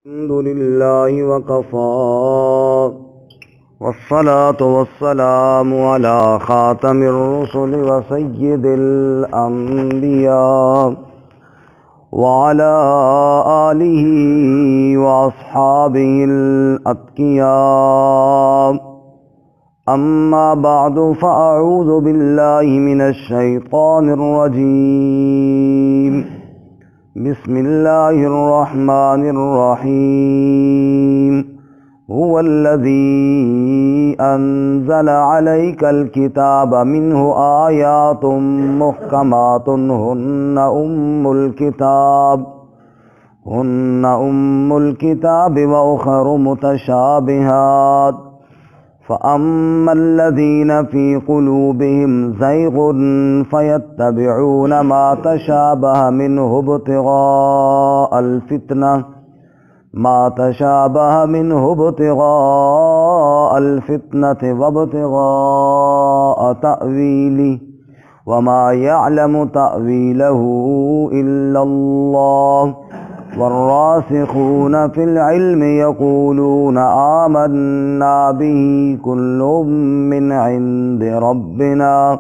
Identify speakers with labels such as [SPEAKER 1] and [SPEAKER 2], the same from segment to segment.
[SPEAKER 1] الحمد لله وكفى والصلاة والسلام على خاتم الرسل وسيد الأنبياء وعلى آله وأصحابه الأتقياء أما بعد فأعوذ بالله من الشيطان الرجيم بسم الله الرحمن الرحيم هو الذي أنزل عليك الكتاب منه آيات محكمات هن أم الكتاب وأخر متشابهات فأما الذين في قلوبهم زيغ فيتبعون ما تشابه منه ابتغاء الفتنة وابتغاء تأويله وما يعلم تأويله إلا الله والراسخون في العلم يقولون آمنا به كل من عند ربنا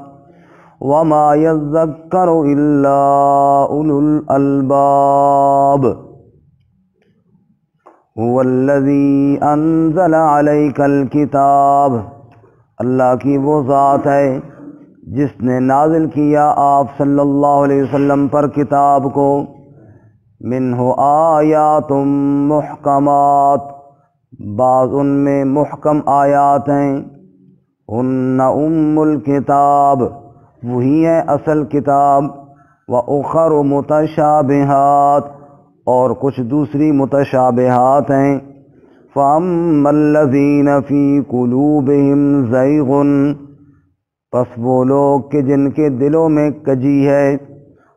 [SPEAKER 1] وما يذكر إلا أولو الألباب هو الذي أنزل عليك الكتاب اللہ کی وہ ذات ہے جس نے نازل کیا آپ صلی اللہ علیہ وسلم پر کتاب کو منہ آیات محکمات بعض ان میں محکم آیات ہیں ہن ام الکتاب وہی ہے اصل کتاب وَأُخَرُ متشابہات اور کچھ دوسری متشابہات ہیں فَأَمَّا الَّذِينَ فِي قُلُوبِهِمْ زَيْغٌ پس وہ لوگ کہ جن کے دلوں میں کجی ہے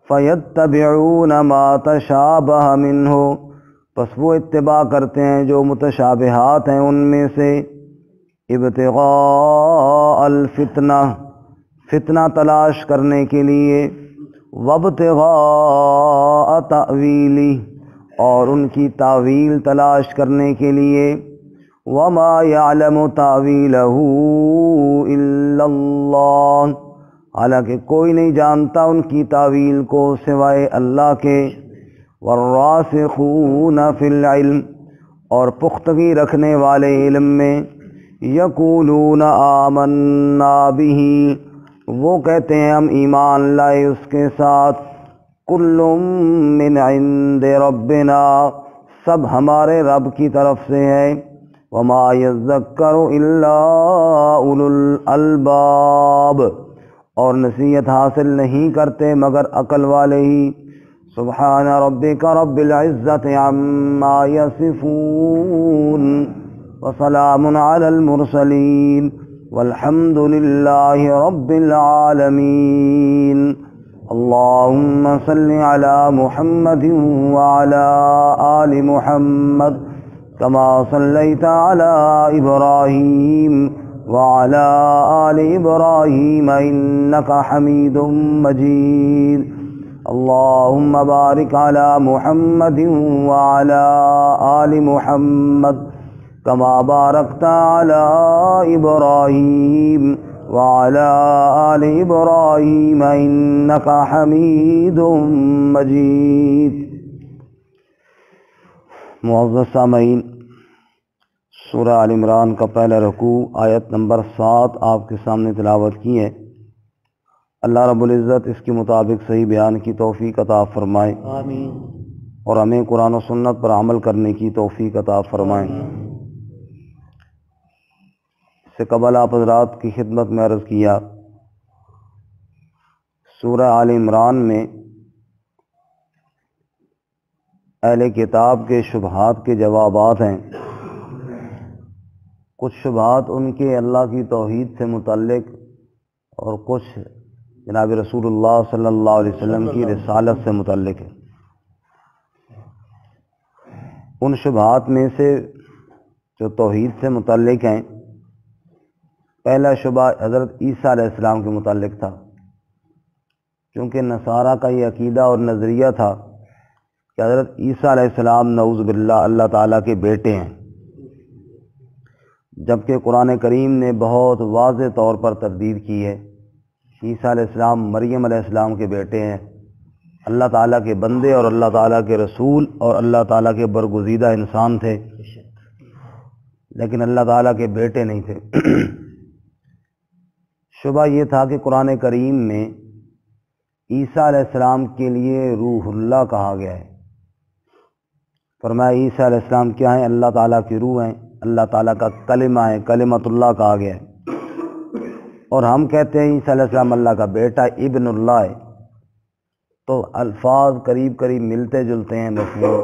[SPEAKER 1] فَيَتَّبِعُونَ مَا تَشَابَهَ مِنْهُ پس وہ اتباع کرتے ہیں جو متشابہات ہیں ان میں سے ابتغاء الفتنہ فتنہ تلاش کرنے کے لیے وابتغاء تأویلہ اور ان کی تعویل تلاش کرنے کے لیے وما يعلم تأویلہ الا اللہ حالانکہ کوئی نہیں جانتا ان کی تعویل کو سوائے اللہ کے والراسخون فی العلم اور پختگی رکھنے والے علم میں یقولون آمنا بہ وہ کہتے ہیں ہم ایمان لائے اس کے ساتھ کل من عند ربنا سب ہمارے رب کی طرف سے ہے وما یذکر الا اولو الالباب اور نصیحت حاصل نہیں کرتے مگر عقل والے ہی سبحان ربک رب العزت عما یصفون وسلام علی المرسلین والحمد للہ رب العالمین اللہم صل علی محمد وعلی آل محمد کما صلیت علی ابراہیم وعلى آل إبراهيم إنك حميد مجيد اللهم بارك على محمد وعلى آل محمد كما باركت على إبراهيم وعلى آل إبراهيم إنك حميد مجيد معزز سامعین، سورہ آل عمران کا پہلا رکوع آیت نمبر 7 آپ کے سامنے تلاوت کی ہے۔ اللہ رب العزت اس کے مطابق صحیح بیان کی توفیق عطا فرمائے
[SPEAKER 2] آمین
[SPEAKER 1] اور ہمیں قرآن و سنت پر عمل کرنے کی توفیق عطا فرمائے۔ اس سے قبل آپ حضرات کی خدمت میں عرض کیا سورہ آل عمران میں اہل کتاب کے شبہات کے جوابات ہیں۔ کچھ شبہات ان کے اللہ کی توحید سے متعلق اور کچھ جناب رسول اللہ صلی اللہ علیہ وسلم کی رسالت سے متعلق ہے۔ ان شبہات میں سے جو توحید سے متعلق ہیں، پہلا شبہ حضرت عیسیٰ علیہ السلام کے متعلق تھا، کیونکہ نصارہ کا یہ عقیدہ اور نظریہ تھا کہ حضرت عیسیٰ علیہ السلام نعوذ باللہ اللہ تعالیٰ کے بیٹے ہیں، جبکہ قرآن کریم نے بہت واضح طور پر تردید کی ہے۔ عیسیٰ علیہ السلام مریم علیہ السلام کے بیٹے ہیں، اللہ تعالیٰ کے بندے اور اللہ تعالیٰ کے رسول اور اللہ تعالیٰ کے برگزیدہ انسان تھے، لیکن اللہ تعالیٰ کے بیٹے نہیں تھے۔ شبہ یہ تھا کہ قرآن کریم میں عیسیٰ علیہ السلام کے لیے روح اللہ کہا گیا ہے۔ فرمایا عیسیٰ علیہ السلام کیا ہیں؟ اللہ تعالیٰ کی روح ہیں، اللہ تعالیٰ کا کلمہ ہے، کلمۃ اللہ کہا گیا ہے۔ اور ہم کہتے ہیں عیسیٰ علیہ السلام اللہ کا بیٹا ابن اللہ ہے، تو الفاظ قریب قریب ملتے جلتے ہیں، مفہوم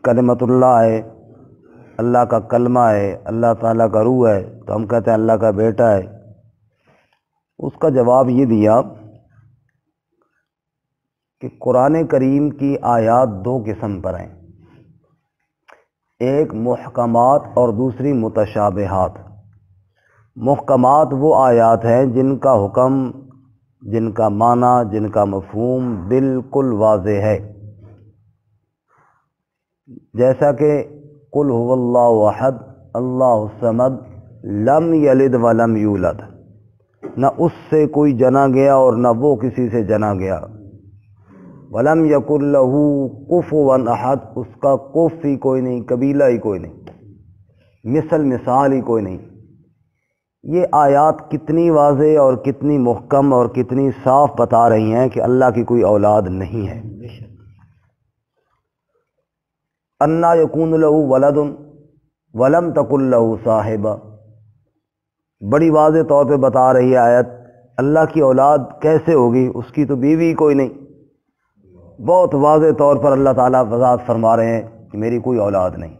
[SPEAKER 1] کلمۃ اللہ ہے، اللہ کا کلمہ ہے، اللہ تعالیٰ کا روح ہے، تو ہم کہتے ہیں اللہ کا بیٹا ہے۔ اس کا جواب یہ دیا کہ قرآن کریم کی آیات دو قسم پر ہیں، ایک محکمات اور دوسری متشابہات۔ محکمات وہ آیات ہیں جن کا حکم، جن کا معنی، جن کا مفہوم بالکل واضح ہے، جیسا کہ قل هو اللہ احد اللہ الصمد لم یلد ولم یولد، نہ اس سے کوئی جنا گیا اور نہ وہ کسی سے جنا گیا، ولم یکن لہ کفوا احد، اس کا کف ہی کوئی نہیں، قبیلہ ہی کوئی نہیں، مثال ہی کوئی نہیں۔ یہ آیات کتنی واضح اور کتنی محکم اور کتنی صاف بتا رہی ہیں کہ اللہ کی کوئی اولاد نہیں ہے۔ انا یکون لہ ولد ولم تکن لہ صاحبہ، بڑی واضح طور پہ بتا رہی ہے آیت اللہ کی اولاد کیسے ہوگی، اس کی تو بیوی کوئی نہیں۔ بہت واضح طور پر اللہ تعالیٰ وضاحت فرما رہے ہیں کہ میری کوئی اولاد نہیں۔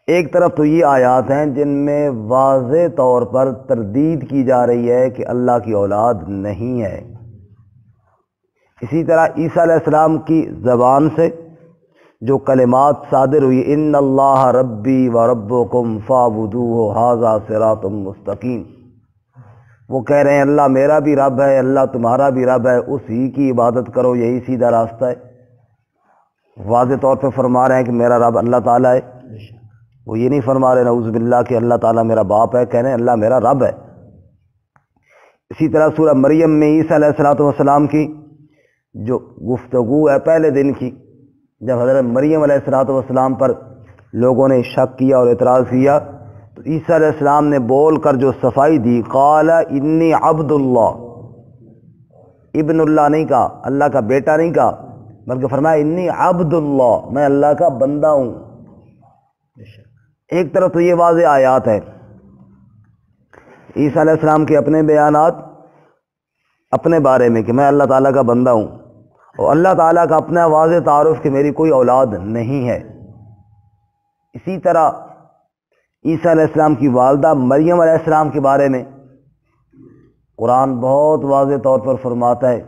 [SPEAKER 1] ایک طرف تو یہ آیات ہیں جن میں واضح طور پر تردید کی جا رہی ہے کہ اللہ کی اولاد نہیں ہے۔ اسی طرح عیسیٰ علیہ السلام کی زبان سے جو کلمات صادر ہوئی، ان اللہ ربی و ربکم فاعبدوہ ھذا صراط مستقیم، وہ کہہ رہے ہیں اللہ میرا بھی رب ہے، اللہ تمہارا بھی رب ہے، اسی کی عبادت کرو، یہی سیدھا راستہ ہے۔ واضح طور پہ فرما رہے ہیں کہ میرا رب اللہ تعالیٰ ہے، وہ یہ نہیں فرما رہے نعوذ باللہ کہ اللہ تعالیٰ میرا باپ ہے، کہہ رہے ہیں اللہ میرا رب ہے۔ اسی طرح سورہ مریم میں عیسیٰ علیہ السلام کی جو گفتگو ہے پہلے دن کی، جب حضرت مریم علیہ السلام پر لوگوں نے شک کیا اور اعتراض کیا، تو عیسیٰ علیہ السلام نے بول کر جو صفائی دی، قال انی عبد اللہ، ابن اللہ نہیں کہا، اللہ کا بیٹا نہیں کہا، بلکہ فرمایا انی عبد اللہ، میں اللہ کا بندہ ہوں۔ ایک طرف تو یہ واضح آیات ہے، عیسیٰ علیہ السلام کے اپنے بیانات اپنے بارے میں کہ میں اللہ تعالیٰ کا بندہ ہوں، اور اللہ تعالیٰ کا اپنا واضح تعارف کہ میری کوئی اولاد نہیں ہے۔ اسی طرح عیسیٰ علیہ السلام کی والدہ مریم علیہ السلام کے بارے میں قرآن بہت واضح طور پر فرماتا ہے،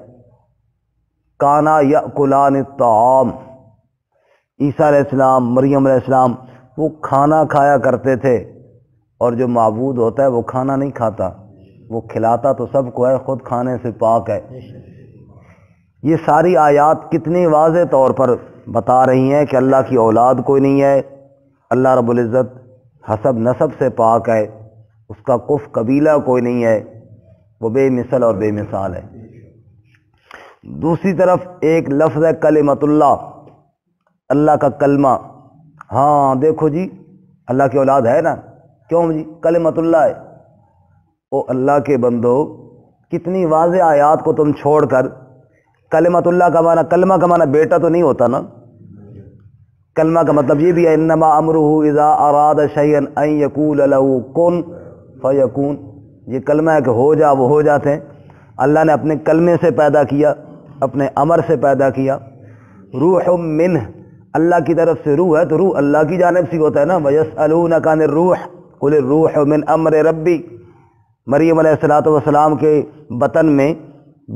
[SPEAKER 1] کانا یأکلان الطعام، عیسیٰ علیہ السلام مریم علیہ السلام وہ کھانا کھایا کرتے تھے، اور جو معبود ہوتا ہے وہ کھانا نہیں کھاتا، وہ کھلاتا تو سب کو ہے، خود کھانے سے پاک ہے۔ یہ ساری آیات کتنی واضح طور پر بتا رہی ہیں کہ اللہ کی اولاد کوئی نہیں ہے، اللہ رب العزت حسب نسب سے پاک ہے، اس کا کف قبیلہ کوئی نہیں ہے، وہ بے مثل اور بے مثال ہے۔ دوسری طرف ایک لفظ ہے کلمۃ اللہ، اللہ کا کلمہ۔ ہاں دیکھو جی اللہ کی اولاد ہے نا، کیوں جی کلمۃ اللہ ہے۔ او اللہ کے بندو، کتنی واضح آیات کو تم چھوڑ کر کلمۃ اللہ کا معنی، کلمہ کا معنی بیٹا تو نہیں ہوتا نا، کلمہ کا مطلب یہ بھی ہے انما امرہ اذا اراد شیئا ان یقول له کن فیکون، یہ کلمہ ہے کہ ہو جا وہ ہو جاتے ہیں۔ اللہ نے اپنے کلمے سے پیدا کیا، اپنے امر سے پیدا کیا۔ روح منہ، اللہ کی طرف سے روح ہے تو روح اللہ کی جانب سے ہوتا ہے نا، وَيَسْأَلُونَكَ عَنِ الرُّوحِ قُلِ الرُّوحُ مِنْ أَمْرِ رَبِّي، مریم علیہ السلام کے بطن میں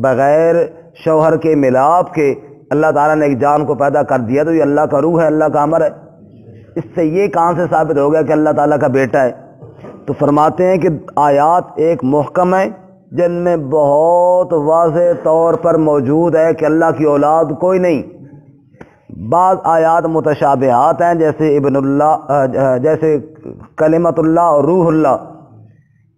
[SPEAKER 1] بغیر شوہر کے ملاپ کے اللہ تعالیٰ نے ایک جان کو پیدا کر دیا، تو یہ اللہ کا روح ہے، اللہ کا امر ہے۔ اس سے یہ کہاں سے ثابت ہو گیا کہ اللہ تعالیٰ کا بیٹا ہے؟ تو فرماتے ہیں کہ آیات ایک محکم ہے جن میں بہت واضح طور پر موجود ہے کہ اللہ کی اولاد کوئی نہیں، بعض آیات متشابہات ہیں، جیسے ابن اللہ، جیسے کلمت اللہ اور روح اللہ،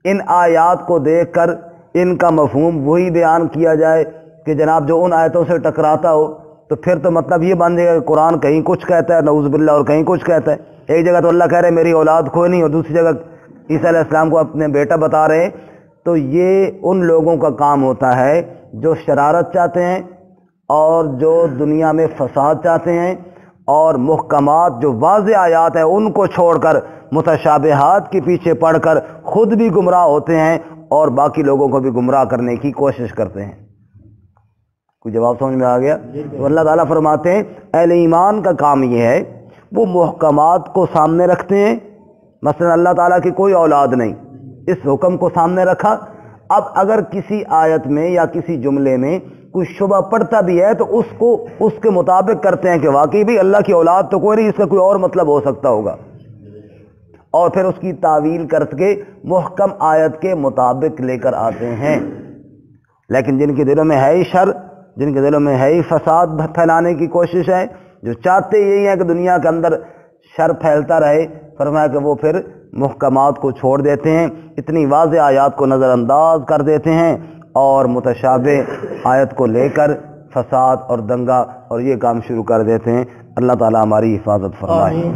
[SPEAKER 1] ان آیات کو دیکھ کر ان کا مفہوم وہی بیان کیا جائے کہ جناب جو ان آیتوں سے ٹکراتا ہو، تو پھر تو مطلب یہ بن جائے گا کہ قرآن کہیں کچھ کہتا ہے نعوذ باللہ اور کہیں کچھ کہتا ہے۔ ایک جگہ تو اللہ کہہ رہے ہیں میری اولاد کوئی نہیں، اور دوسری جگہ عیسیٰ علیہ السلام کو اپنے بیٹا بتا رہے ہیں۔ تو یہ ان لوگوں کا کام ہوتا ہے جو شرارت چاہتے ہیں اور جو دنیا میں فساد چاہتے ہیں، اور محکمات جو واضح آیات ہیں ان کو چھوڑ کر متشابہات کے پیچھے پڑھ کر خود بھی گمراہ ہوتے ہیں اور باقی لوگوں کو بھی گمراہ کرنے کی کوشش کرتے ہیں۔ کوئی جواب سمجھ میں آ گیا؟ تو اللہ تعالیٰ فرماتے ہیں اہل ایمان کا کام یہ ہے، وہ محکمات کو سامنے رکھتے ہیں۔ مثلا اللہ تعالیٰ کی کوئی اولاد نہیں، اس حکم کو سامنے رکھا۔ اب اگر کسی آیت میں یا کسی جملے میں کوئی شبہ پڑتا بھی ہے تو اس کو اس کے مطابق کرتے ہیں کہ واقعی بھی اللہ کی اولاد تو کوئی نہیں، اس کا کوئی اور مطلب ہو سکتا ہوگا، اور پھر اس کی تعویل کر کے محکم آیت کے مطابق لے کر آتے ہیں۔ لیکن جن کے دلوں میں ہے ہی شر، جن کے دلوں میں ہے ہی فساد پھیلانے کی کوشش ہے، جو چاہتے یہی ہیں کہ دنیا کے اندر شر پھیلتا رہے، فرمایا کہ وہ پھر محکمات کو چھوڑ دیتے ہیں، اتنی واضح آیات کو نظر انداز کر دیتے ہیں اور متشابہ آیت کو لے کر فساد اور دنگا اور یہ کام شروع کر دیتے ہیں۔ اللہ تعالیٰ ہماری حفاظت فرمائے۔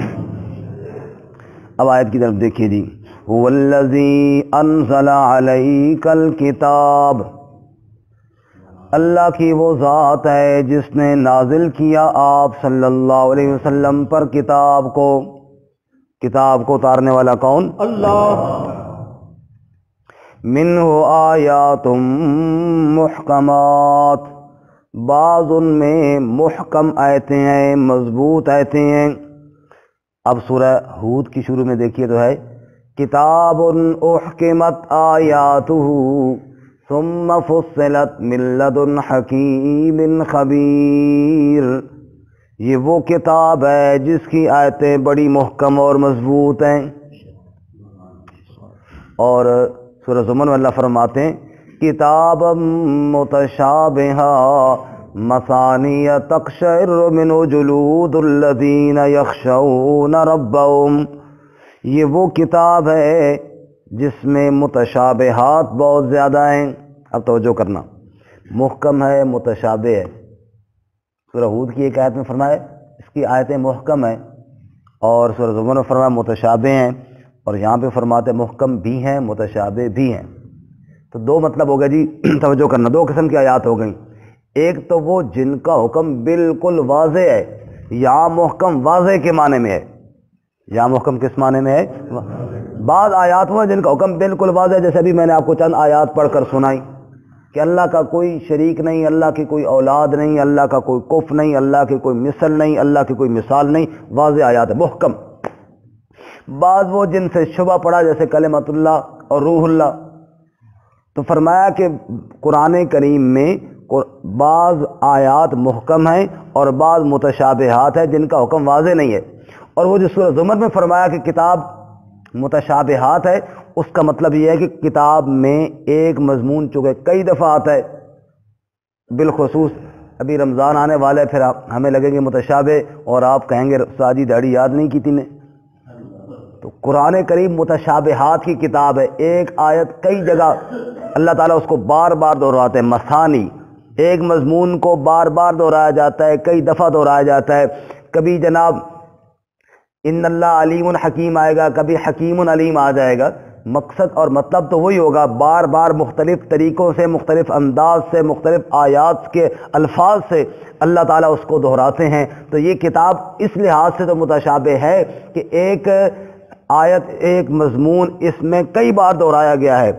[SPEAKER 1] اب آیت کی طرف دیکھیے جی، هو الذی انزل علیک الکتاب، اللہ کی وہ ذات ہے جس نے نازل کیا آپ صلی اللہ علیہ وسلم پر کتاب کو۔ کتاب کو اتارنے والا کون؟ اللہ۔ منہ آیات محکمات، بعض ان میں محکم آیتیں ہیں، مضبوط آیتیں ہیں۔ اب سورہ ہود کی شروع میں دیکھیے تو ہے کتاب احکمت آیاتہ ثم فصلت من لدن حکیم خبیر، یہ وہ کتاب ہے جس کی آیتیں بڑی محکم اور مضبوط ہیں۔ اور سورہ زمر میں اللہ فرماتے ہیں کتاب متشابہا مثانی تقشعر منہ جلود الذین یخشون ربہم، یہ وہ کتاب ہے جس میں متشابہات بہت زیادہ ہیں۔ اب توجہ کرنا، محکم ہے، متشابہ ہے۔ سورہ ہود کی ایک آیت میں فرمایا اس کی آیتیں محکم ہیں، اور سورہ زمر میں فرمایا متشابہ ہیں، اور یہاں پہ فرماتے محکم بھی ہیں متشابہ بھی ہیں۔ تو دو مطلب ہو گیا جی، توجہ کرنا، دو قسم کی آیات ہو گئیں۔ ایک تو وہ جن کا حکم بالکل واضح ہے، یہاں محکم واضح کے معنی میں ہے، یہاں محکم کس معنی میں ہے؟ بعض آیات وہ ہیں جن کا حکم بالکل واضح ہے، جیسے ابھی میں نے آپ کو چند آیات پڑھ کر سنائی کہ اللہ کا کوئی شریک نہیں، اللہ کی کوئی اولاد نہیں، اللہ کا کوئی کف نہیں، اللہ کی کوئی مثل نہیں، اللہ کی کوئی مثال نہیں، واضح آیات ہے محکم۔ بعض وہ جن سے شبہ پڑا جیسے کلمت اللہ اور روح اللہ، تو فرمایا کہ قرآن کریم میں بعض آیات محکم ہیں اور بعض متشابہات ہیں جن کا حکم واضح نہیں ہے۔ اور وہ جو سورہ زمر میں فرمایا کہ کتاب متشابہات ہے، اس کا مطلب یہ ہے کہ کتاب میں ایک مضمون چونکہ کئی دفعہ آتا ہے، بالخصوص ابھی رمضان آنے والے، پھر ہمیں لگیں گے متشابہ اور آپ کہیں گے ساجی داڑھی یاد نہیں کی تھی نے۔ تو قرآن کریم متشابہات کی کتاب ہے، ایک آیت کئی جگہ اللہ تعالیٰ اس کو بار بار دہراتے ہیں، مثانی، ایک مضمون کو بار بار دہرایا جاتا ہے، کئی دفعہ دہرایا جاتا ہے۔ کبھی جناب ان اللہ علیم حکیم آئے گا، کبھی حکیم علیم آ جائے گا، مقصد اور مطلب تو وہی ہوگا، بار بار مختلف طریقوں سے، مختلف انداز سے، مختلف آیات کے الفاظ سے اللہ تعالیٰ اس کو دہراتے ہیں۔ تو یہ کتاب اس لحاظ سے تو متشابہ ہے کہ ایک آیت، ایک مضمون اس میں کئی بار دہرایا گیا ہے،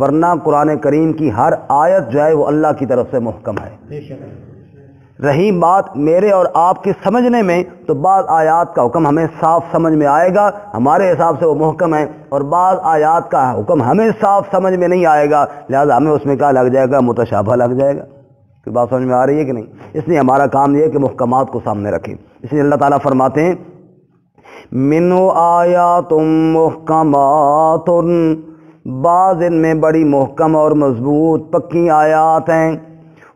[SPEAKER 1] ورنہ قرآن کریم کی ہر آیت جو ہے وہ اللہ کی طرف سے محکم ہے۔ رہی بات میرے اور آپ کے سمجھنے میں، تو بعض آیات کا حکم ہمیں صاف سمجھ میں آئے گا، ہمارے حساب سے وہ محکم ہے، اور بعض آیات کا حکم ہمیں صاف سمجھ میں نہیں آئے گا، لہذا ہمیں اس میں کیا لگ جائے گا؟ متشابہ لگ جائے گا۔ کوئی بات سمجھ میں آ رہی ہے کہ نہیں؟ اس لیے ہمارا کام یہ ہے کہ محکمات کو سامنے رکھیں۔ اس لیے اللہ تعالیٰ فرماتے ہیں منہ آیات محکمات، بعض ان میں بڑی محکم اور مضبوط پکی آیات ہیں،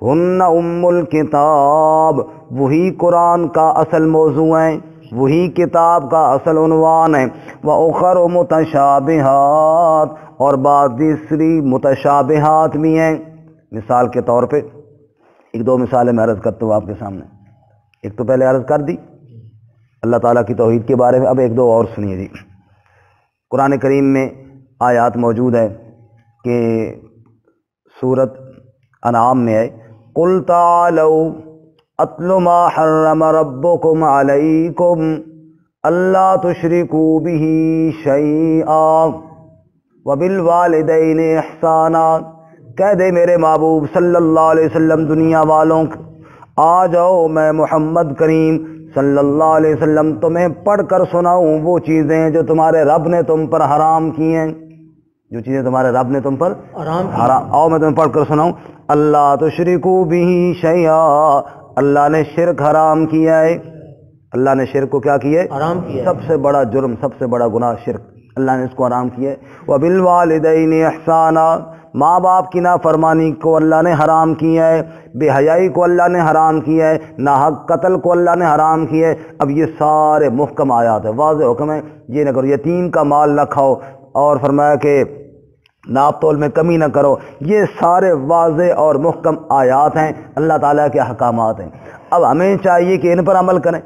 [SPEAKER 1] ہن ام الکتاب، وہی قرآن کا اصل موضوع ہے، وہی کتاب کا اصل عنوان ہے۔ وَأُخَرُ مُتَشَابِهَاتٌ، اور بعض دوسری متشابہات بھی ہیں۔ مثال کے طور پہ ایک دو مثالیں میں عرض کرتا ہوں آپ کے سامنے۔ ایک تو پہلے عرض کر دی اللہ تعالیٰ کی توحید کے بارے میں، اب ایک دو اور سنیے جی۔ قرآن کریم میں آیات موجود ہے کہ سورۃ انعام میں ہے قُلْ تَعَالَوْا أَتْلُ مَا حَرَّمَ رَبُّكُمْ عَلَيْكُمْ أَلَّا تُشْرِكُوا بِهِ شَيْئًا وَبِالْوَالِدَيْنِ إِحْسَانًا، کہہ دے میرے محبوب صلی اللہ علیہ وسلم دنیا والوں آ جاؤ، میں محمد کریم صلی اللہ علیہ وسلم تمہیں پڑھ کر سناؤں وہ چیزیں جو تمہارے رب نے تم پر حرام کی ہیں، جو چیزیں تمہارے رب نے تم پر حرام، آؤ میں تمہیں پڑھ کر سناؤں۔ اللہ تشرکوا بہ شیئا، اللہ نے شرک حرام کیا ہے، اللہ نے شرک کو کیا کیا ہے؟ حرام کیا ہے۔ سب سے بڑا جرم، سب سے بڑا گناہ شرک، اللہ نے اس کو حرام کیا ہے۔ وبالوالدین احسانا، ماں باپ کی نافرمانی کو اللہ نے حرام کیا ہے، بے حیائی کو اللہ نے حرام کیا ہے، ناحق قتل کو اللہ نے حرام کیا ہے۔ اب یہ سارے محکم آیات ہیں، واضح حکم ہے یہ نہ کرو، یتیم کا مال نہ کھاؤ، اور فرمایا کہ ناپ تول میں کمی نہ کرو، یہ سارے واضح اور محکم آیات ہیں، اللہ تعالیٰ کے احکامات ہیں۔ اب ہمیں چاہیے کہ ان پر عمل کریں،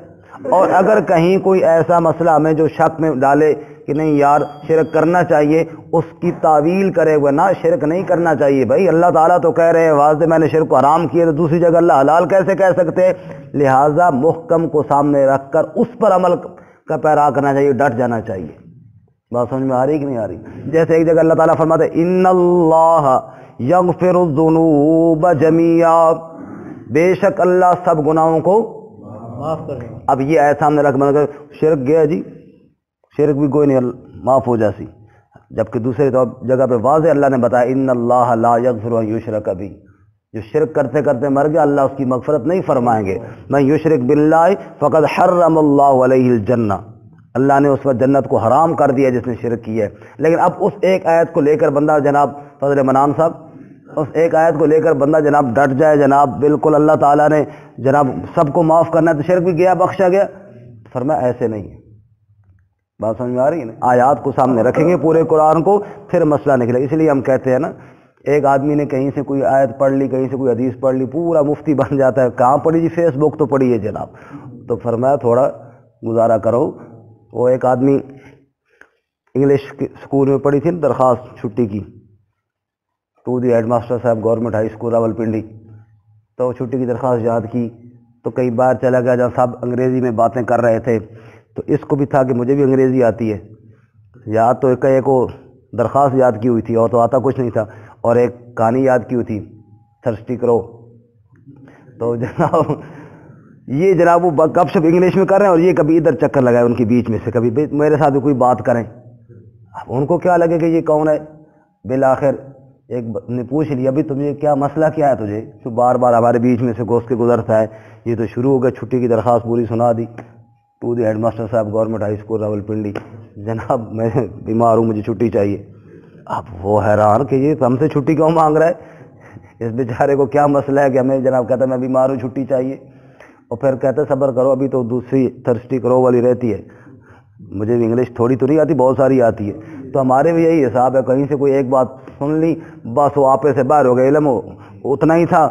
[SPEAKER 1] اور اگر کہیں کوئی ایسا مسئلہ ہمیں جو شک میں ڈالے کہ نہیں یار شرک کرنا چاہیے، اس کی تعویل کرے ہوئے نہ، شرک نہیں کرنا چاہیے بھائی، اللہ تعالیٰ تو کہہ رہے ہیں واضح میں نے شرک کو حرام کیا، تو دوسری جگہ اللہ حلال کیسے کہہ سکتے ہیں؟ لہٰذا محکم کو سامنے رکھ کر اس پر عمل کا پیرا کرنا چاہیے، ڈٹ جانا چاہیے۔ بات سمجھ میں آ رہی کہ نہیں آ رہی؟ جیسے ایک جگہ اللہ تعالیٰ فرماتے ہیں ان اللہ یغفر الذنوب جميعا، بے شک اللہ سب گناہوں کو معاف کرے۔ اب یہ ایسا سامنے رکھ مگر شرک گیا جی، شرک بھی کوئی نہیں معاف ہو جاسی، جبکہ دوسری جگہ پہ واضح اللہ نے بتایا ان اللہ لا یغفر ان یشرک بہ، جو شرک کرتے کرتے مر گیا اللہ اس کی مغفرت نہیں فرمائیں گے۔ من یشرک باللہ فقد حرم اللہ علیہ الجنہ، اللہ نے اس پر جنت کو حرام کر دیا جس نے شرک کی ہے۔ لیکن اب اس ایک آیت کو لے کر بندہ جناب فضل منان صاحب، اس ایک آیت کو لے کر بندہ جناب ڈٹ جائے جناب بالکل اللہ تعالیٰ نے جناب سب کو معاف کرنا ہے تو شرک بھی گیا بخشا گیا، فرمایا ایسے نہیں ہے۔ بات سمجھ میں آ رہی ہے نا؟ آیات کو سامنے رکھیں گے پورے قرآن کو، پھر مسئلہ نکلے۔ اس لیے ہم کہتے ہیں نا، ایک آدمی نے کہیں سے کوئی آیت پڑھ لی، کہیں سے کوئی حدیث پڑھ لی، پورا مفتی بن جاتا ہے۔ کہاں پڑھی جی؟ فیس بک تو پڑھی ہے جناب۔ تو فرمایا تھوڑا گزارا کرو۔ وہ ایک آدمی انگلش اسکول میں پڑھی تھی نا درخواست چھٹی کی، تو دی ہیڈ ماسٹر صاحب گورنمنٹ ہائی اسکول راولپنڈی، تو چھٹی کی درخواست یاد کی تو کئی بار چلا گیا جہاں صاحب انگریزی میں باتیں کر رہے تھے، تو اس کو بھی تھا کہ مجھے بھی انگریزی آتی ہے، یاد تو ایک کو درخواست یاد کی ہوئی تھی اور تو آتا کچھ نہیں تھا، اور ایک کہانی یاد کی ہوئی تھی تھرسٹی کرو۔ تو جناب یہ جناب وہ گپ شپ انگلش میں کر رہے ہیں اور یہ کبھی ادھر چکر لگائے ان کے بیچ میں سے، کبھی میرے ساتھ بھی کوئی بات کریں، اب ان کو کیا لگے کہ یہ کون ہے۔ بالآخر ایک نے پوچھ لیا ابھی تمہیں کیا مسئلہ کیا ہے تجھے، تو بار بار ہمارے بیچ میں سے گھس کے گزرتا ہے، یہ تو شروع ہو گیا، چھٹی کی درخواست پوری سنا دی۔ تو دی ہیڈ ماسٹر صاحب گورنمنٹ ہائی اسکول راولپنڈی، جناب میں بیمار ہوں مجھے چھٹی چاہیے۔ اب وہ حیران کہ یہ ہم سے چھٹی کیوں مانگ رہا ہے، اس بیچارے کو کیا مسئلہ ہے کہ ہمیں جناب کہتا ہے میں بیمار ہوں چھٹی چاہیے، اور پھر کہتے صبر کرو ابھی تو دوسری تھرسٹی کرو والی رہتی ہے، مجھے بھی انگلش تھوڑی تو نہیں آتی بہت ساری آتی ہے۔ تو ہمارے بھی یہی حساب ہے، کہیں سے کوئی ایک بات سن لی بس وہ آپے سے باہر ہو گئے، علم اتنا ہی تھا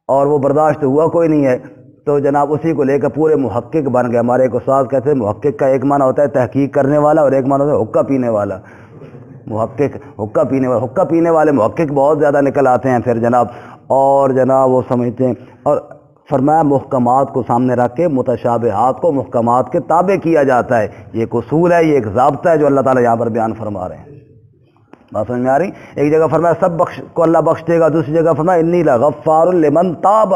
[SPEAKER 1] اور وہ برداشت ہوا کوئی نہیں ہے، تو جناب اسی کو لے کر پورے محقق بن گئے۔ ہمارے ایک استاد کہتے ہیں محقق کا ایک معنی ہوتا ہے تحقیق کرنے والا اور ایک معنی ہوتا ہے حقہ پینے والا۔ محقق حقہ پینے والا، حقہ پینے والے محقق بہت زیادہ نکل آتے ہیں پھر جناب، اور جناب وہ سمجھتے ہیں۔ اور فرمایا محکمات کو سامنے رکھ کے متشابہات کو محکمات کے تابع کیا جاتا ہے، یہ ایک اصول ہے، یہ ایک ضابطہ ہے جو اللہ تعالیٰ یہاں پر بیان فرما رہے ہیں۔ بات سمجھ میں آ رہی؟ ایک جگہ فرمایا سب بخش کو اللہ بخش دے گا، دوسری جگہ فرمایا انی لغفار لمن تاب،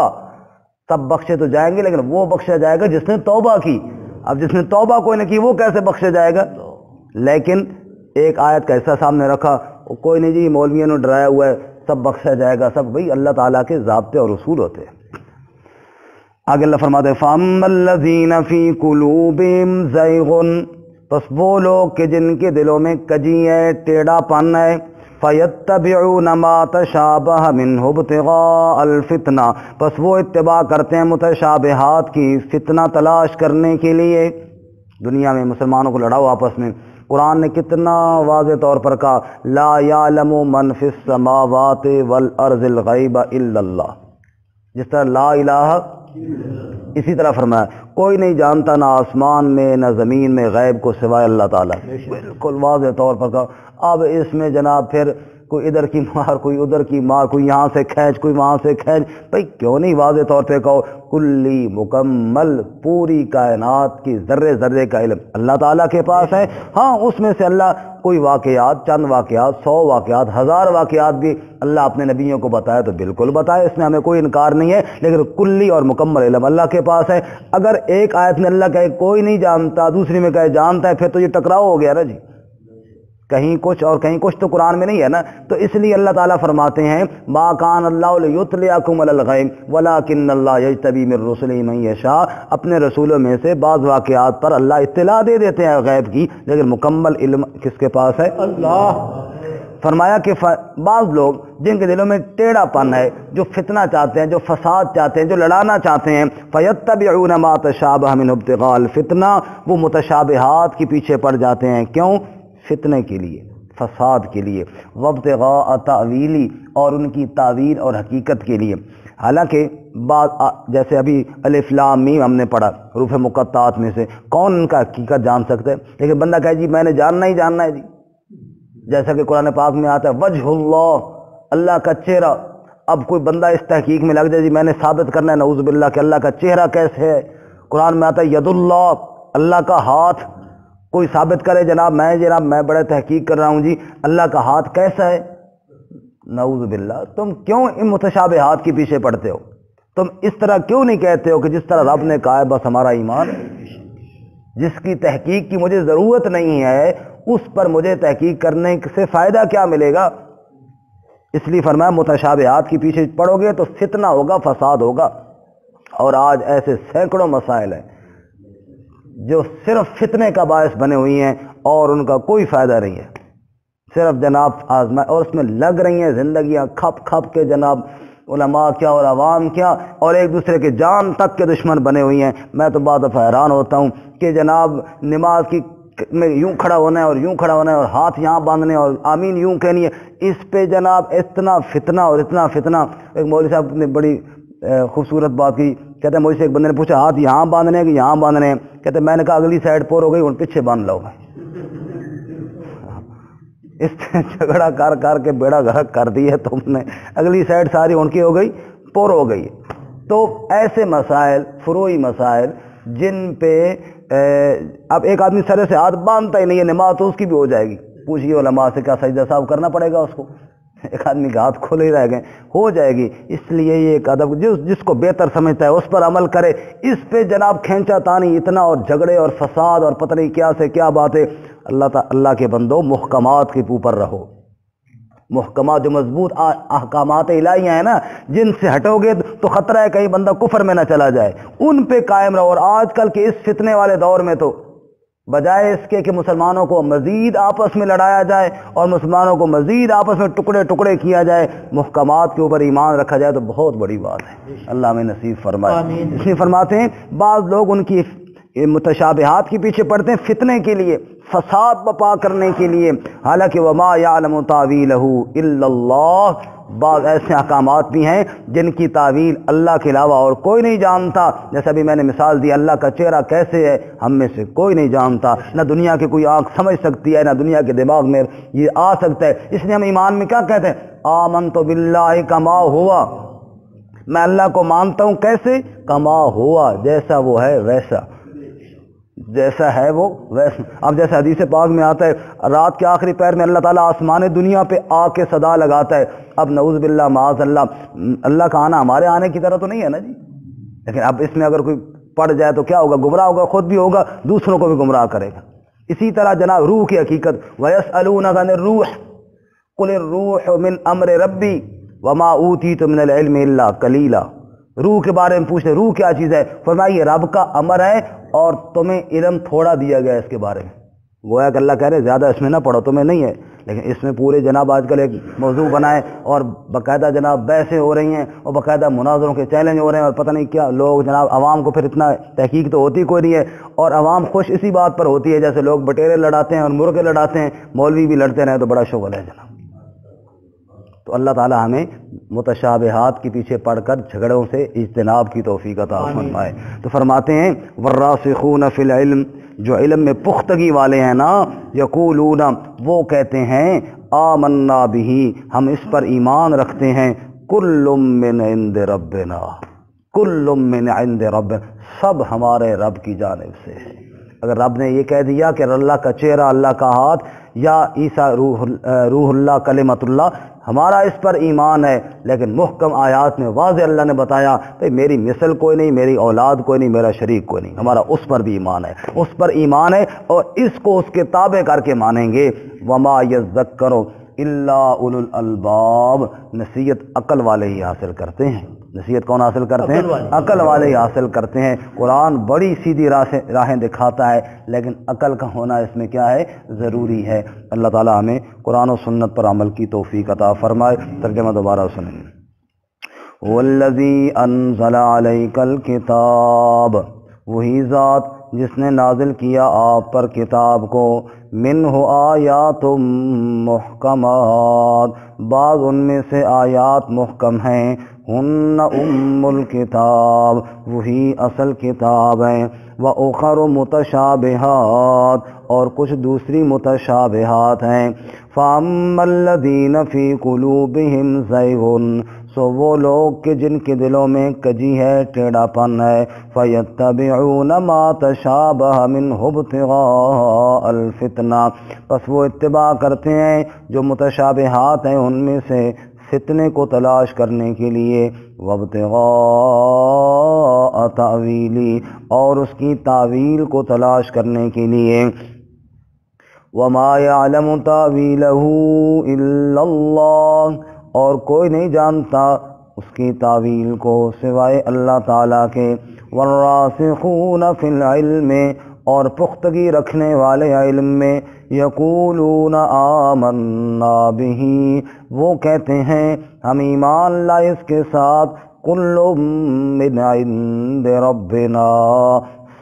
[SPEAKER 1] سب بخشے تو جائیں گے لیکن وہ بخشا جائے گا جس نے توبہ کی۔ اب جس نے توبہ کوئی نہ کی وہ کیسے بخشا جائے گا؟ لیکن ایک آیت کا حصہ سامنے رکھا، کوئی نہیں جی مولویوں نے ڈرایا ہوا ہے سب بخشا جائے گا، سب بھائی اللہ تعالیٰ کے ضابطے اور اصول ہوتے ہیں۔ آگے اللہ فرماتے ہیں فَأَمَّا الَّذِينَ فِي قُلُوبِهِمْ زَيْغٌ، پس وہ لوگ کہ جن کے دلوں میں کجی ہے، ٹیڑھا پن ہے، فَيَتَّبِعُونَ مَا تَشَابَهَ مِنْهُ ابْتِغَاءَ الْفِتْنَةِ، بس وہ اتباع کرتے ہیں متشابہات کی فتنہ تلاش کرنے کے لیے۔ دنیا میں مسلمانوں کو لڑاؤ آپس میں، قرآن نے کتنا واضح طور پر کہا لا یعلم من فی السماوات والارض الغیب الا اللہ، جس طرح لا الہ، اسی طرح فرمایا کوئی نہیں جانتا نہ آسمان میں نہ زمین میں غیب کو سوائے اللہ تعالیٰ، بالکل واضح طور پر کہا۔ اب اس میں جناب پھر کوئی ادھر کی مار، کوئی ادھر کی مار، کوئی یہاں سے کھینچ، کوئی وہاں سے کھینچ، بھائی کیوں نہیں واضح طور پہ کہو کلی مکمل پوری کائنات کی ذرے ذرے کا علم اللہ تعالیٰ کے پاس ہے۔ ہاں اس میں سے اللہ کوئی واقعات، چند واقعات، 100 واقعات، 1000 واقعات بھی اللہ اپنے نبیوں کو بتایا تو بالکل بتائے، اس میں ہمیں کوئی انکار نہیں ہے، لیکن کلی اور مکمل علم اللہ کے پاس ہے۔ اگر ایک آیت میں اللہ کہے کوئی نہیں جانتا، دوسری میں کہے جانتا ہے، پھر تو یہ ٹکراؤ ہو گیا نا جی، کہیں کچھ اور کہیں کچھ، تو قرآن میں نہیں ہے نا۔ تو اس لیے اللہ تعالیٰ فرماتے ہیں ما کان اللہ لیطلعکم علی الغیب ولکن اللہ یجتبی من رسلہ من یشاء، اپنے رسولوں میں سے بعض واقعات پر اللہ اطلاع دے دیتے ہیں غیب کی، لیکن مکمل علم کس کے پاس ہے؟ اللہ۔ فرمایا کہ بعض لوگ جن کے دلوں میں ٹیڑھا پن ہے، جو فتنہ چاہتے ہیں، جو فساد چاہتے ہیں، جو لڑانا چاہتے ہیں، فیتبعون ما تشابہ منہ ابتغاء الفتنہ، وہ متشابہات کے پیچھے پڑ جاتے ہیں۔ کیوں؟ فتنے کے لیے، فساد کے لیے، وابتغاء تاویلی، اور ان کی تعویل اور حقیقت کے لیے۔ حالانکہ بعض جیسے ابھی الف لام میم ہم نے پڑھا حروف مقطعات میں سے، کون ان کا حقیقت جان سکتا ہے؟ لیکن بندہ کہے جی میں نے جاننا ہی جاننا ہے جی، جیسا کہ قرآن پاک میں آتا ہے وجہ اللہ، اللہ کا چہرہ۔ اب کوئی بندہ اس تحقیق میں لگ جائے جی میں نے ثابت کرنا ہے نعوذ باللہ کہ اللہ کا چہرہ کیسے ہے۔ قرآن میں آتا ہے ید اللہ، اللہ کا ہاتھ۔ کوئی ثابت کرے جناب میں بڑے تحقیق کر رہا ہوں جی اللہ کا ہاتھ کیسا ہے، نعوذ باللہ۔ تم کیوں ان متشابہات کے پیچھے پڑتے ہو؟ تم اس طرح کیوں نہیں کہتے ہو کہ جس طرح رب نے کہا ہے بس ہمارا ایمان ہے، جس کی تحقیق کی مجھے ضرورت نہیں ہے اس پر مجھے تحقیق کرنے سے فائدہ کیا ملے گا؟ اس لیے فرمایا متشابہات کے پیچھے پڑو گے تو فتنہ ہوگا، فساد ہوگا۔ اور آج ایسے سینکڑوں مسائل ہیں جو صرف فتنے کا باعث بنے ہوئی ہیں اور ان کا کوئی فائدہ نہیں ہے، صرف جناب آزمائش، اور اس میں لگ رہی ہیں زندگیاں کھپ کھپ کے، جناب علماء کیا اور عوام کیا، اور ایک دوسرے کے جان تک کے دشمن بنے ہوئی ہیں۔ میں تو بعض دفعہ حیران ہوتا ہوں کہ جناب نماز کی میں یوں کھڑا ہونا ہے اور یوں کھڑا ہونا ہے اور ہاتھ یہاں باندھنے اور آمین یوں کہنی ہے، اس پہ جناب اتنا فتنہ اور اتنا فتنہ۔ ایک مولوی صاحب نے بڑی خوبصورت بات کی، کہتے ہیں مجھ سے ایک بندے نے پوچھا ہاتھ یہاں باندھنے ہیں کہ یہاں باندھنے ہیں؟ کہتے ہیں میں نے کہا اگلی سائڈ پور ہو گئی ان پیچھے باندھ لو۔ اس سے جھگڑا کر کر کے بیڑا غرق کر دی ہے تم نے، اگلی سائڈ ساری ان کی ہو گئی، پور ہو گئی۔ تو ایسے مسائل، فروعی مسائل جن پہ اب ایک آدمی سرے سے ہاتھ باندھتا ہی نہیں ہے، نماز تو اس کی بھی ہو جائے گی۔ پوچھئے علماء سے کیا سجدہ صاحب کرنا پڑے گا اس کو؟ ایک آدمی کے ہاتھ کھلے ہی رہ گئے، ہو جائے گی۔ اس لیے یہ ایک ادب جس کو بہتر سمجھتا ہے اس پر عمل کرے، اس پہ جناب کھینچا تانی اتنا اور جھگڑے اور فساد اور پتہ نہیں کیا سے کیا باتیں۔ اللہ کے بندو محکمات کے اوپر رہو، محکمات جو مضبوط احکامات الہیہ ہیں نا، جن سے ہٹو گے تو خطرہ ہے کہیں بندہ کفر میں نہ چلا جائے، ان پہ قائم رہو۔ اور آج کل کے اس فتنے والے دور میں تو بجائے اس کے کہ مسلمانوں کو مزید آپس میں لڑایا جائے اور مسلمانوں کو مزید آپس میں ٹکڑے ٹکڑے کیا جائے، محکمات کے اوپر ایمان رکھا جائے تو بہت بڑی بات ہے۔ اللہ ہمیں نصیب فرمائے۔ اس لیے فرماتے ہیں بعض لوگ ان کی متشابہات کے پیچھے پڑتے ہیں فتنے کے لیے، فساد بپا کرنے کے لیے، حالانکہ وما یعلم تاویلہ الا اللہ۔ بعض ایسے احکامات بھی ہیں جن کی تعویل اللہ کے علاوہ اور کوئی نہیں جانتا، جیسا بھی میں نے مثال دی اللہ کا چہرہ کیسے ہے ہم میں سے کوئی نہیں جانتا، نہ دنیا کے کوئی آنکھ سمجھ سکتی ہے، نہ دنیا کے دماغ میں یہ آ سکتا ہے۔ اس لیے ہم ایمان میں کیا کہتے ہیں؟ آمنت باللہ کما ہوا، میں اللہ کو مانتا ہوں کیسے؟ کما ہوا، جیسا وہ ہے ویسا، جیسا ہے وہ ویسا۔ اب جیسے حدیث پاک میں آتا ہے رات کے آخری پہر میں اللہ تعالیٰ آسمان دنیا پہ آ کے صدا لگاتا ہے۔ اب نعوذ باللہ معاذ اللہ کا آنا ہمارے آنے کی طرح تو نہیں ہے نا جی، لیکن اب اس میں اگر کوئی پڑ جائے تو کیا ہوگا؟ گمراہ ہوگا، خود بھی ہوگا، دوسروں کو بھی گمراہ کرے گا۔ اسی طرح جناب روح کی حقیقت، وَيَسْأَلُونَكَ عَنِ الرُّوحِ قُلِ الرُّوحُ مِنْ أَمْرِ رَبِّي وَمَا أُوتِيتُم مِنَ الْعِلْمِ إِلَّا قَلِيلًا۔ روح کے بارے میں پوچھتے روح کیا چیز ہے؟ فرمایا یہ رب کا امر ہے اور تمہیں علم تھوڑا دیا گیا ہے اس کے بارے میں۔ گویا کہ اللہ کہہ رہے زیادہ اس میں نہ پڑھو، تمہیں نہیں ہے، لیکن اس میں پورے جناب آج کل ایک موضوع بنائے اور باقاعدہ جناب بحثیں ہو رہی ہیں اور باقاعدہ مناظروں کے چیلنج ہو رہے ہیں اور پتہ نہیں کیا لوگ جناب عوام کو پھر اتنا تحقیق تو ہوتی کوئی نہیں ہے اور عوام خوش اسی بات پر ہوتی ہے جیسے لوگ بٹیرے لڑاتے ہیں اور مرغے لڑاتے ہیں، مولوی بھی لڑتے رہے تو بڑا شغل ہے جناب۔ تو اللہ تعالی ہمیں متشابہات کے پیچھے پڑھ کر جھگڑوں سے اجتناب کی توفیق عطا فرمائے۔ تو فرماتے ہیں والراسخون فی العلم، جو علم میں پختگی والے ہیں نا، یقولون، وہ کہتے ہیں آمنا بہ، ہم اس پر ایمان رکھتے ہیں، کل من عند ربنا، کل من عند ربنا، سب ہمارے رب کی جانب سے ہے۔ اگر رب نے یہ کہہ دیا کہ اللہ کا چہرہ، اللہ کا ہاتھ یا عیسیٰ روح اللہ کلمۃ اللہ، ہمارا اس پر ایمان ہے، لیکن محکم آیات میں واضح اللہ نے بتایا کہ میری مثل کوئی نہیں، میری اولاد کوئی نہیں، میرا شریک کوئی نہیں، ہمارا اس پر بھی ایمان ہے، اس پر ایمان ہے اور اس کو اس کے تابع کر کے مانیں گے۔ وما یذکر الا اولو الالباب، نصیحت عقل والے ہی حاصل کرتے ہیں۔ نصیحت کون حاصل کرتے ہیں؟ عقل والے ہی حاصل کرتے ہیں۔ قرآن بڑی سیدھی راہیں دکھاتا ہے، لیکن عقل کا ہونا اس میں کیا ہے؟ ضروری ہے۔ اللہ تعالی ہمیں قرآن و سنت پر عمل کی توفیق عطا فرمائے۔ ترجمہ دوبارہ سنیں۔ والذی انزل علیک الکتاب، وہی ذات جس نے نازل کیا آپ پر کتاب کو، منہ آیات محکمات، بعض ان میں سے آیات محکم ہیں، ہن ام الکتاب، وہی اصل کتاب ہیں، وَأُخَرُ متشابہات، اور کچھ دوسری متشابہات ہیں، فَأَمَّا الَّذِينَ فِي قُلُوبِهِمْ زَيْغٌ، سو وہ لوگ کہ جن کے دلوں میں کجی ہے، ٹیڑھا پن ہے، فَيَتَّبِعُونَ مَا تَشَابَهَ مِنْهُ ابْتِغَاءَ الْفِتْنَةِ، پس وہ اتباع کرتے ہیں جو متشابہات ہیں ان میں سے فتنے کو تلاش کرنے کے لیے، وَابْتِغَاءَ تَأْوِيلِهِ، اور اس کی تعویل کو تلاش کرنے کے لیے، وَمَا يَعْلَمُ تَأْوِيلَهُ إِلَّا اللَّهُ، اور کوئی نہیں جانتا اس کی تعویل کو سوائے اللہ تعالیٰ کے، وَالرَّاسِخُونَ فِي الْعِلْمِ، اور پختگی رکھنے والے علم میں، یقولون آمنا بہ، وہ کہتے ہیں ہم ایمان لائے اس کے ساتھ، کل من عند ربنا،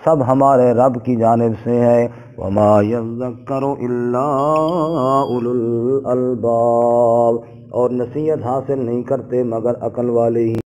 [SPEAKER 1] سب ہمارے رب کی جانب سے ہے، وما یذکر الا اولو الالباب، اور نصیحت حاصل نہیں کرتے مگر عقل والے ہی۔